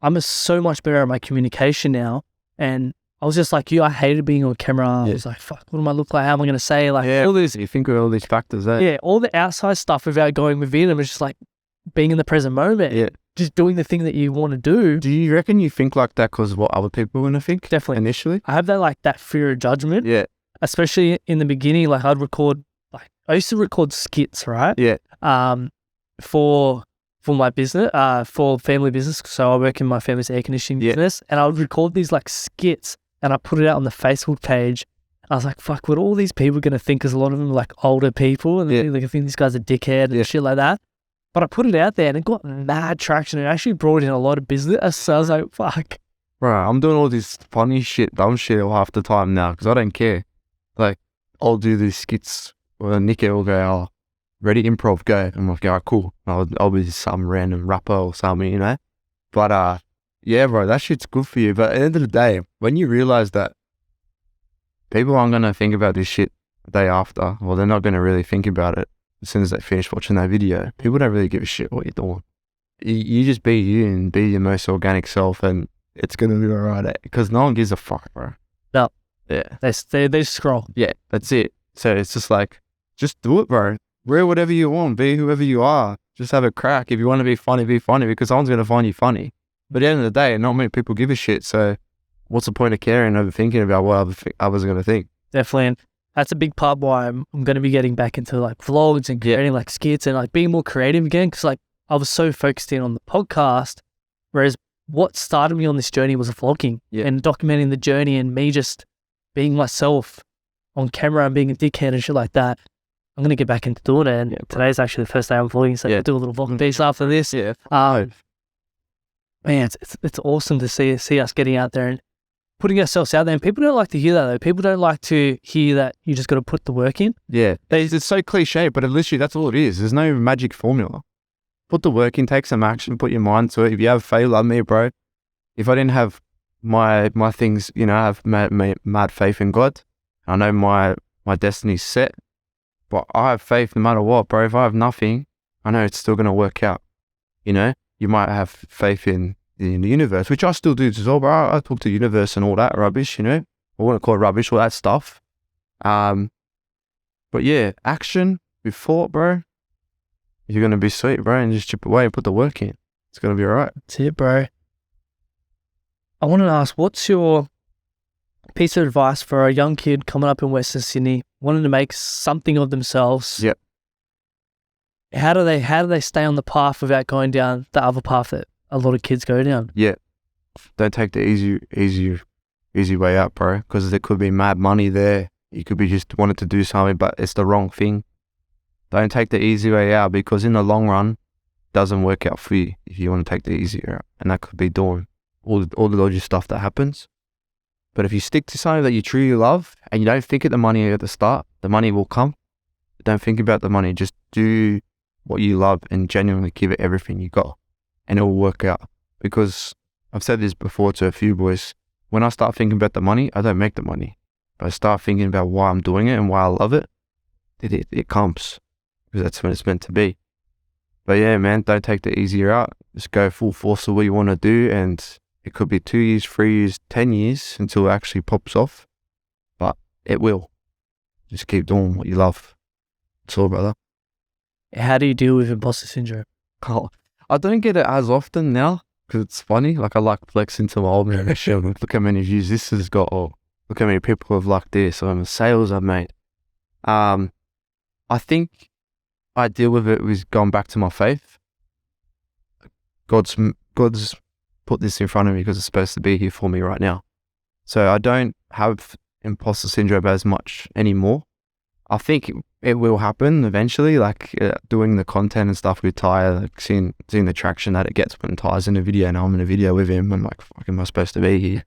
I'm so much better at my communication now. And I was just like you, I hated being on camera. I was like, fuck, what do I look like? How am I going to say? Like, all this. You think of all these factors, eh? Yeah, all the outside stuff without going within them is just like being in the present moment. Yeah. Just doing the thing that you want to do. Do you reckon you think like that because what other people are going to think? Definitely. Initially? I have that fear of judgment. Yeah. Especially in the beginning, like I used to record skits, right? Yeah. For my business, for family business. So I work in my family's air conditioning business, and I would record these like skits, and I put it out on the Facebook page. I was like, fuck, what are all these people going to think? Because a lot of them are like older people, and they think this guy's a dickhead and shit like that. But I put it out there and it got mad traction. It actually brought in a lot of business. So I was like, fuck. Bro, I'm doing all this funny shit, dumb shit all half the time now because I don't care. Like, I'll do these skits where Nicky will go, oh, ready, improv, go. I'm like, yeah, cool. I'll be some random rapper or something, you know? But, yeah, bro, that shit's good for you. But at the end of the day, when you realize that people aren't going to think about this shit the day after, well, they're not going to really think about it as soon as they finish watching that video. People don't really give a shit what you're doing. You just be you and be your most organic self, and it's going to be all right. Because no one gives a fuck, bro. No. Yeah. They scroll. Yeah, that's it. So it's just like, just do it, bro. Wear whatever you want. Be whoever you are. Just have a crack. If you want to be funny, because someone's going to find you funny. But at the end of the day, not many people give a shit. So what's the point of caring and overthinking about what others are going to think? Definitely. And that's a big part why I'm going to be getting back into like vlogs and creating like skits and like being more creative again. Because like I was so focused in on the podcast, whereas what started me on this journey was vlogging and documenting the journey and me just being myself on camera and being a dickhead and shit like that. I'm going to get back into doing it. And today's actually the first day I'm vlogging, so I'll do a little vlog piece after this. Yeah. Man, it's awesome to see us getting out there and putting ourselves out there. And people don't like to hear that, though. People don't like to hear that you just got to put the work in. Yeah. It's so cliche, but literally that's all it is. There's no magic formula. Put the work in, take some action, put your mind to it. If you have faith, like me, bro. If I didn't have my things, you know, I have mad faith in God. I know my destiny's set. But I have faith no matter what, bro. If I have nothing, I know it's still going to work out. You know? You might have faith in the universe, which I still do as well, bro. I talk to the universe and all that rubbish, you know? I wouldn't call it rubbish, all that stuff. But yeah, action with thought, bro. You're going to be sweet, bro, and just chip away and put the work in. It's going to be all right. That's it, bro. I want to ask, what's your piece of advice for a young kid coming up in Western Sydney, wanting to make something of themselves? Yep. How do they stay on the path without going down the other path that a lot of kids go down? Yeah. Don't take the easy way out, bro, because there could be mad money there. You could be just wanting to do something, but it's the wrong thing. Don't take the easy way out, because in the long run, it doesn't work out for you if you want to take the easy way out. And that could be doing all the dodgy stuff that happens. But if you stick to something that you truly love and you don't think of the money at the start, the money will come. Don't think about the money. Just do what you love and genuinely give it everything you got, and it will work out. Because I've said this before to a few boys, when I start thinking about the money, I don't make the money. But I start thinking about why I'm doing it and why I love it, it comes, because that's when it's meant to be. But yeah, man, don't take the easier out. Just go full force of what you want to do, and it could be 2 years, 3 years, 10 years until it actually pops off. But it will. Just keep doing what you love. That's all, brother. How do you deal with imposter syndrome? Oh, I don't get it as often now, because it's funny. Like, I like flexing to my old man. Look how many views this has got, or look how many people have liked this, or the sales I've made. I think I deal with it with going back to my faith. God's put this in front of me because it's supposed to be here for me right now. So I don't have imposter syndrome as much anymore. I think it will happen eventually, like doing the content and stuff with Ty, like seeing the traction that it gets when Ty's in a video and I'm in a video with him. I'm like, fuck, am I supposed to be here?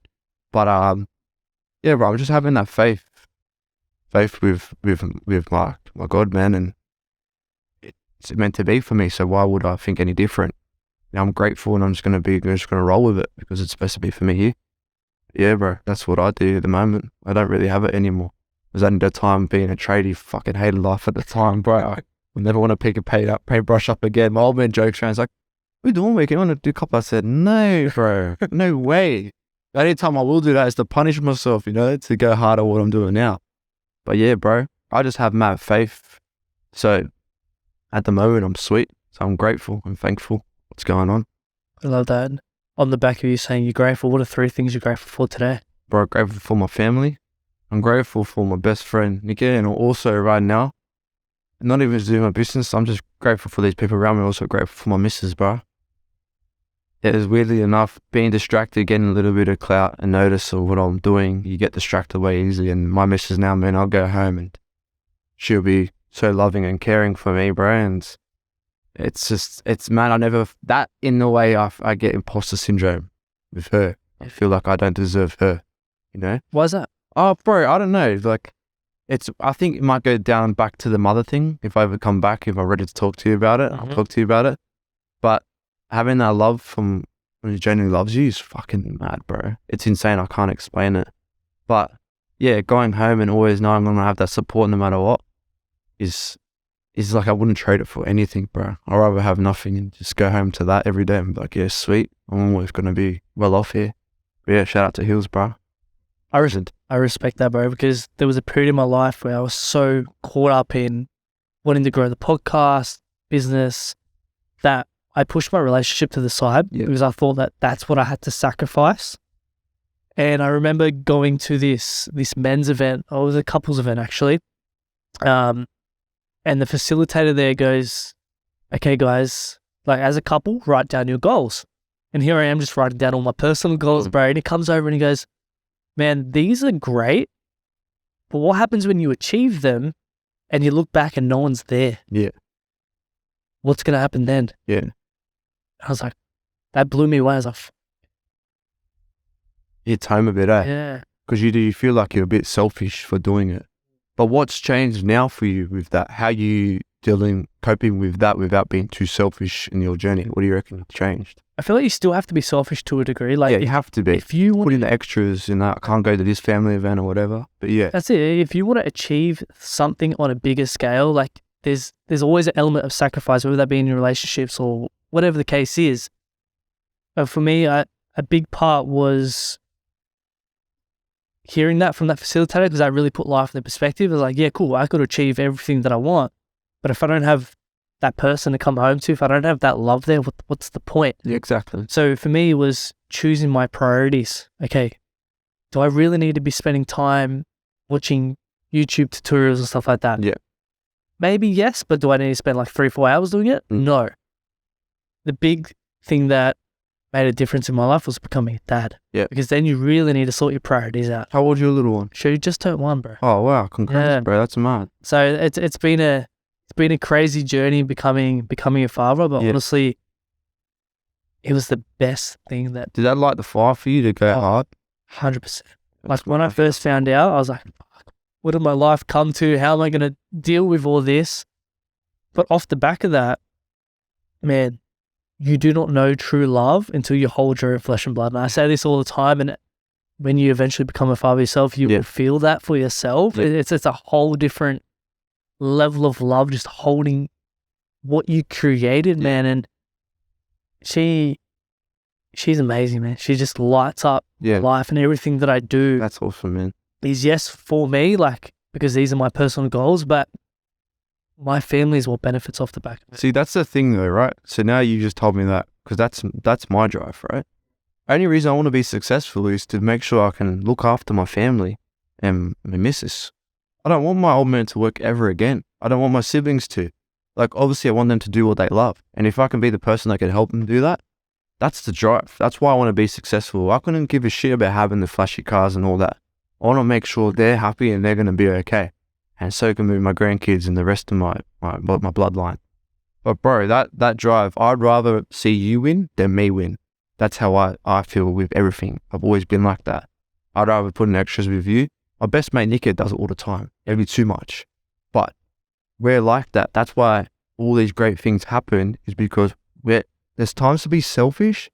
But yeah, bro, I'm just having that faith with my God, man, and it's meant to be for me. So why would I think any different? Now I'm grateful, and I'm just gonna roll with it because it's supposed to be for me here. Yeah, bro, that's what I do at the moment. I don't really have it anymore. I was at the time being a tradie, fucking hated life at the time, bro. I would never want to pick a paintbrush up again. My old man jokes around, he's like, "What are you doing, weekend? You want to do copper?" I said, "No, bro, no way." The only time I will do that is to punish myself, to go harder what I'm doing now. But yeah, bro, I just have mad faith. So at the moment, I'm sweet. So I'm grateful and thankful. What's going on? I love that. On the back of you saying you're grateful, what are 3 things you're grateful for today? Bro, grateful for my family. I'm grateful for my best friend, Nikki, and also right now, not even just doing my business, I'm just grateful for these people around me. Also grateful for my missus, bro. It is weirdly enough, being distracted, getting a little bit of clout and notice of what I'm doing, you get distracted way easily. And my missus now, man, I'll go home and she'll be so loving and caring for me, bro. And it's man, that in the way I get imposter syndrome with her. I feel like I don't deserve her, Why is that? Oh, bro, I don't know. Like, I think it might go down back to the mother thing. If I ever come back, if I'm ready to talk to you about it, I'll talk to you about it. But having that love from when he genuinely loves you is fucking mad, bro. It's insane. I can't explain it. But yeah, going home and always knowing I'm going to have that support no matter what is like, I wouldn't trade it for anything, bro. I'd rather have nothing and just go home to that every day and be like, yeah, sweet. I'm always going to be well off here. But yeah, shout out to Hills, bro. I respect that, bro, because there was a period in my life where I was so caught up in wanting to grow the podcast, business, that I pushed my relationship to the side because I thought that that's what I had to sacrifice. And I remember going to this men's event, it was a couples event actually, and the facilitator there goes, "Okay, guys, like as a couple, write down your goals." And here I am just writing down all my personal goals, bro. And he comes over and he goes, "Man, these are great, but what happens when you achieve them and you look back and no one's there? Yeah. What's going to happen then?" Yeah. I was like, that blew me away. I was like, it's home a bit, eh? Yeah. Because you feel like you're a bit selfish for doing it. But what's changed now for you with that? How you coping with that without being too selfish in your journey? What do you reckon changed? I feel like you still have to be selfish to a degree. Like, yeah, you have to be. If you want put in the extras in that, I can't go to this family event or whatever. But yeah. That's it. If you want to achieve something on a bigger scale, like there's always an element of sacrifice, whether that be in your relationships or whatever the case is. But for me, a big part was hearing that from that facilitator, because I really put life in perspective. I was like, yeah, cool, I could achieve everything that I want, but if I don't have that person to come home to, if I don't have that love there, what's the point? Yeah, exactly. So for me, it was choosing my priorities. Okay, do I really need to be spending time watching YouTube tutorials and stuff like that? Yeah. Maybe yes, but do I need to spend like 3-4 hours doing it? No. The big thing that made a difference in my life was becoming a dad. Yeah. Because then you really need to sort your priorities out. How old's your little one? She just turned 1, bro. Oh, wow. Congrats, bro. That's mad. So it's been a it's been a crazy journey becoming a father, but honestly, it was the best thing that. Did that light the fire for you to go hard? 100%. Like when I first found out, I was like, fuck, what did my life come to? How am I going to deal with all this? But off the back of that, man, you do not know true love until you hold your own flesh and blood. And I say this all the time, and when you eventually become a father yourself, you will feel that for yourself. It's a whole different level of love, just holding what you created, man. And she's amazing, man. She just lights up life, and everything that I do. That's awesome, man. Is yes for me, like, because these are my personal goals, but my family is what benefits off the back of it. See, that's the thing though, right? So now you just told me that, because that's my drive, right? Only reason I want to be successful is to make sure I can look after my family and my missus. I don't want my old man to work ever again. I don't want my siblings to. Like, obviously I want them to do what they love. And if I can be the person that can help them do that, that's the drive. That's why I want to be successful. I couldn't give a shit about having the flashy cars and all that. I want to make sure they're happy and they're going to be okay. And so can be my grandkids and the rest of my bloodline. But bro, that drive, I'd rather see you win than me win. That's how I feel with everything. I've always been like that. I'd rather put in extras with you. My best mate Nico does it all the time. Every too much. But we're like that. That's why all these great things happen, is because there's times to be selfish,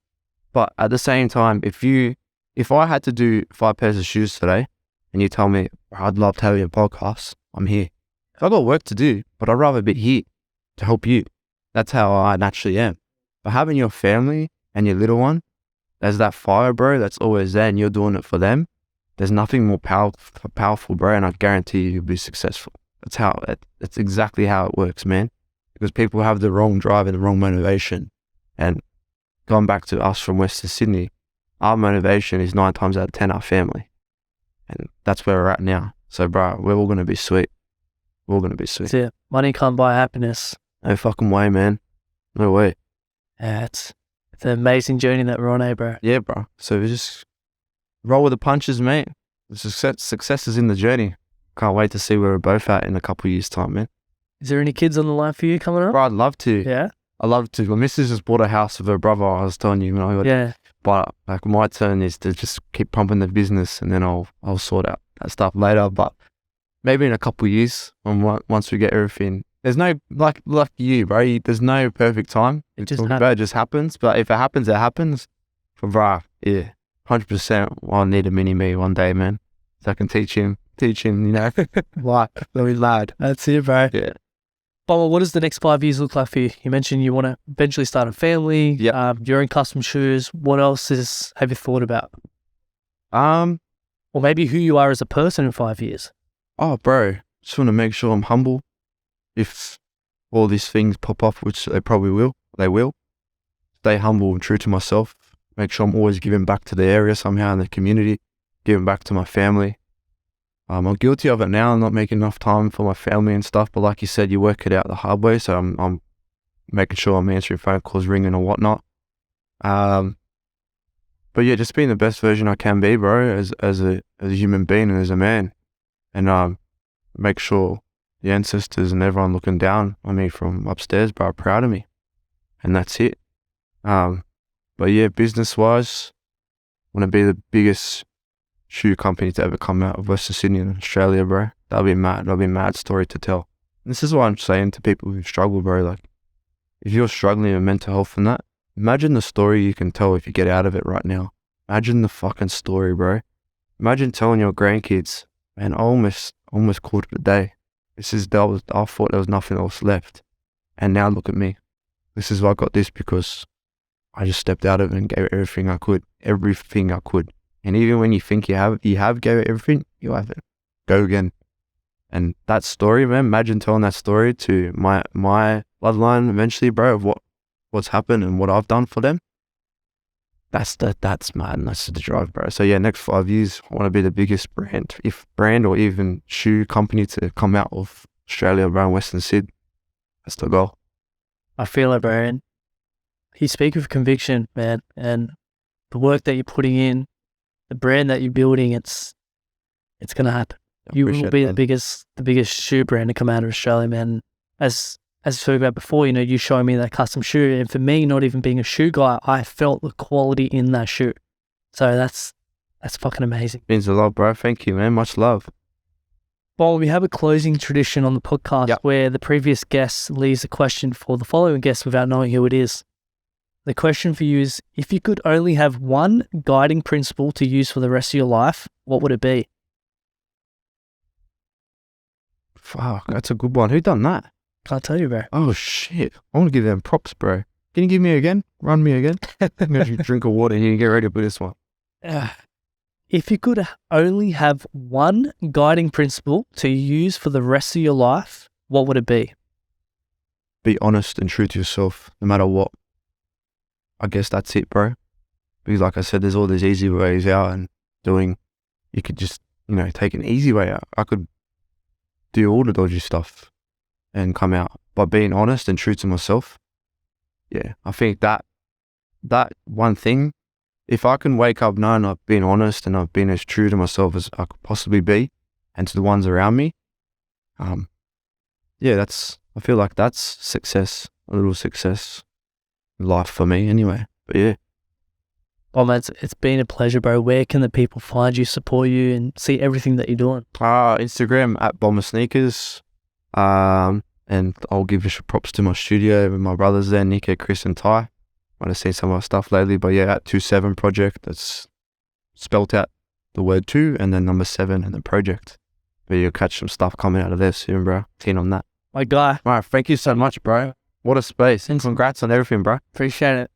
but at the same time, if I had to do 5 pairs of shoes today and you tell me, I'd love to have you a podcast, I'm here. I've got work to do, but I'd rather be here to help you. That's how I naturally am. But having your family and your little one, there's that fire, bro, that's always there, and you're doing it for them. There's nothing more powerful, bro, and I guarantee you'll be successful. That's exactly how it works, man. Because people have the wrong drive and the wrong motivation. And going back to us from Western Sydney, our motivation is 9 times out of 10 our family. And that's where we're at now. So, bro, we're all going to be sweet. We're all going to be sweet. That's it. Money can't buy happiness. No fucking way, man. No way. Yeah, it's an amazing journey that we're on, bro. Yeah, bro. So we just roll with the punches, mate. The success is in the journey. Can't wait to see where we're both at in a couple of years' time, man. Is there any kids on the line for you coming up? Bro, I'd love to. Yeah? I'd love to. My missus just bought a house with her brother, I was telling you. But like, my turn is to just keep pumping the business, and then I'll sort out that stuff later. But maybe in a couple of years, once we get everything. There's no, like you, bro, there's no perfect time. It just happens. But if it happens, it happens. For bro, yeah, 100%, I'll need a mini-me one day, man. So I can teach him, you know, like, little lad. That's it, bro. Yeah. Bombr, what does the next 5 years look like for you? You mentioned you want to eventually start a family, your own custom shoes. What else have you thought about? Or maybe who you are as a person in 5 years. Oh, bro, just want to make sure I'm humble. If all these things pop up, which they probably will, stay humble and true to myself. Make sure I'm always giving back to the area somehow, in the community, giving back to my family. I'm guilty of it now. I'm not making enough time for my family and stuff, but like you said, you work it out the hard way, so I'm making sure I'm answering phone calls, ringing or whatnot. But yeah, just being the best version I can be, bro, as a human being and as a man. And make sure the ancestors and everyone looking down on me from upstairs, bro, are proud of me. And that's it. But yeah, business-wise, I want to be the biggest shoe company to ever come out of Western Sydney in Australia, bro. That'll be a mad story to tell. And this is what I'm saying to people who struggle, bro. Like, if you're struggling with mental health and that, imagine the story you can tell if you get out of it right now. Imagine the fucking story, bro. Imagine telling your grandkids, man, I almost called it a day. I thought there was nothing else left. And now look at me. This is why I got this, because I just stepped out of it and gave it everything I could. And even when you think you have gave it everything, you haven't. Go again. And that story, man, imagine telling that story to my bloodline eventually, bro, of what's happened and what I've done for them. That's mad, and that's the drive, bro. So yeah, next 5 years, I want to be the biggest brand or even shoe company to come out of Australia around Western Sydney. That's the goal. I feel it, bro. You speak with conviction, man, and the work that you're putting in, the brand that you're building, it's gonna happen. You will be the biggest shoe brand to come out of Australia, man. as we spoke about before, you know, you showing me that custom shoe, and for me, not even being a shoe guy, I felt the quality in that shoe. So that's fucking amazing. Means a lot, bro. Thank you, man. Much love. Well, we have a closing tradition on the podcast where the previous guest leaves a question for the following guest without knowing who it is. The question for you is, if you could only have one guiding principle to use for the rest of your life, what would it be? Fuck, that's a good one. Who done that? Can't tell you, bro. Oh, shit. I want to give them props, bro. Can you give me again? Run me again? I'm going to drink of water here and get ready for this one. If you could only have one guiding principle to use for the rest of your life, what would it be? Be honest and true to yourself, no matter what. I guess that's it, bro. Because like I said, there's all these easy ways out and you could just, you know, take an easy way out. I could do all the dodgy stuff and come out by being honest and true to myself. Yeah, I think that one thing, if I can wake up knowing I've been honest and I've been as true to myself as I could possibly be and to the ones around me, I feel like that's success, a little success in life for me anyway. But yeah. Oh man, it's been a pleasure, bro. Where can the people find you, support you, and see everything that you're doing? Instagram at Bombr Sneakers. And I'll give props to my studio with my brothers there, Nico, Chris and Ty. Might have seen some of my stuff lately, but yeah, at 27 Project. That's spelt out the word 2 and then number 7 and the project. But you'll catch some stuff coming out of there soon, bro. Keen on that. My guy. All right, thank you so much, bro. What a space. And congrats on everything, bro. Appreciate it.